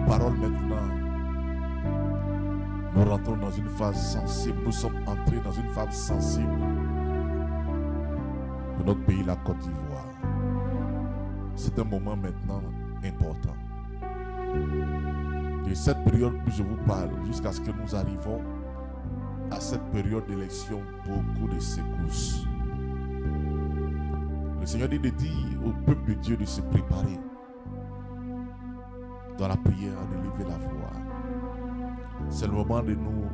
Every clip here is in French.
parole maintenant, nous rentrons dans une phase sensible. Nous sommes entrés dans une phase sensible de notre pays, la Côte d'Ivoire. C'est un moment maintenant important. De cette période où je vous parle, jusqu'à ce que nous arrivons à cette période d'élection, beaucoup de secousses. Le Seigneur dit de dire au peuple de Dieu de se préparer dans la prière, de lever la voix. C'est le moment de nous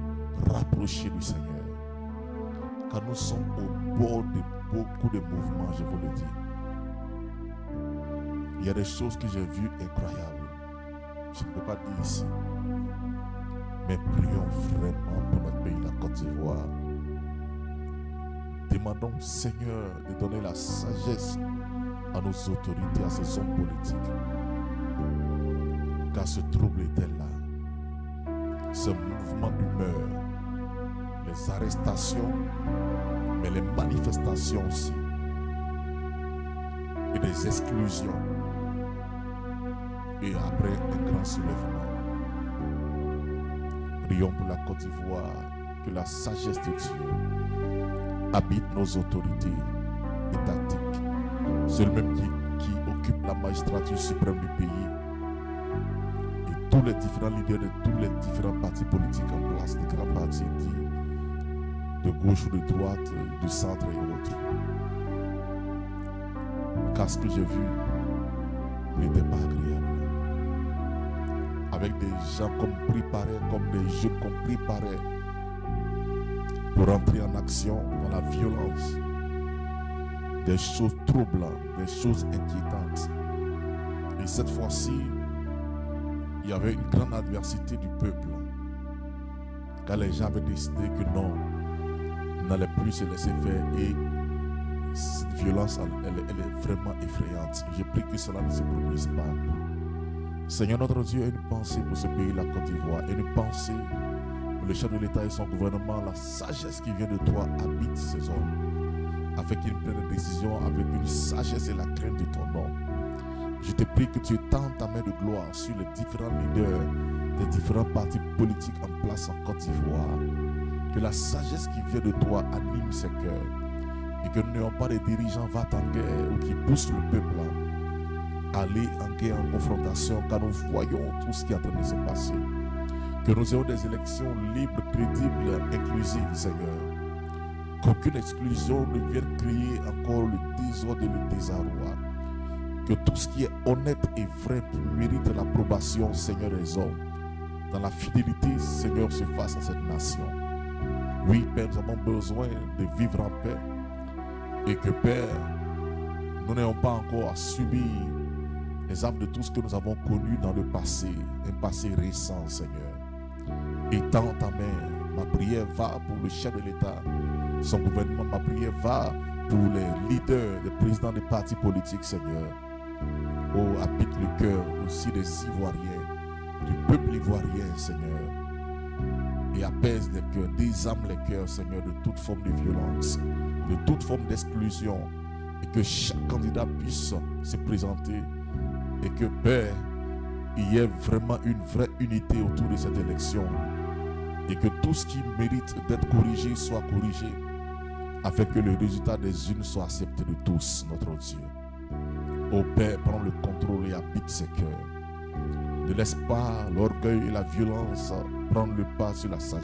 rapprocher du Seigneur. Car nous sommes au bord de beaucoup de mouvements, je vous le dis. Il y a des choses que j'ai vues incroyables. Je ne peux pas dire ici. Mais prions vraiment pour notre pays, la Côte d'Ivoire. Demandons au Seigneur de donner la sagesse à nos autorités, à ces hommes politiques. Car ce trouble était là. Ce mouvement d'humeur, les arrestations, mais les manifestations aussi. Et des exclusions. Et après un grand soulèvement. Prions pour la Côte d'Ivoire, que la sagesse de Dieu habite nos autorités étatiques. C'est le même qui occupe la magistrature suprême du pays. Et tous les différents leaders de tous les différents partis politiques en place, des grands partis de gauche ou de droite, du centre et autres. Car ce que j'ai vu n'était pas agréable. Avec des gens qu'on préparait, comme des jeunes qu'on préparait pour entrer en action dans la violence. Des choses troublantes, des choses inquiétantes. Et cette fois-ci, il y avait une grande adversité du peuple. Car les gens avaient décidé que non, on n'allait plus se laisser faire. Et cette violence, elle est vraiment effrayante. Je prie que cela ne se produise pas. Seigneur notre Dieu, a une pensée pour ce pays, la Côte d'Ivoire, et une pensée pour le chef de l'État et son gouvernement. La sagesse qui vient de toi habite ces hommes, afin qu'ils prennent des décisions avec une sagesse et la crainte de ton nom. Je te prie que tu étends ta main de gloire sur les différents leaders des différents partis politiques en place en Côte d'Ivoire. Que la sagesse qui vient de toi anime ces cœurs, et que nous n'ayons pas des dirigeants va-t-en-guerre ou qui poussent le peuple aller en guerre, en confrontation, car nous voyons tout ce qui est en train de se passer. Que nous ayons des élections libres, crédibles, inclusives, Seigneur. Qu'aucune exclusion ne vienne créer encore le désordre et le désarroi. Que tout ce qui est honnête et vrai, qui mérite l'approbation, Seigneur des hommes, dans la fidélité, Seigneur, se fasse à cette nation. Oui, Père, nous avons besoin de vivre en paix. Et que, Père, nous n'ayons pas encore à subir les affres de tout ce que nous avons connu dans le passé, un passé récent, Seigneur. Étends ta main, ma prière va pour le chef de l'État, son gouvernement, ma prière va pour les leaders, les présidents des partis politiques, Seigneur. Oh, habite le cœur aussi des Ivoiriens, du peuple ivoirien, Seigneur. Et apaise les cœurs, désarme les cœurs, Seigneur, de toute forme de violence, de toute forme d'exclusion, et que chaque candidat puisse se présenter. Et que, Père, il y ait vraiment une vraie unité autour de cette élection. Et que tout ce qui mérite d'être corrigé soit corrigé. Afin que le résultat des unes soit accepté de tous, notre Dieu. Ô Père, prends le contrôle et habite ces cœurs. Ne laisse pas l'orgueil et la violence prendre le pas sur la sagesse.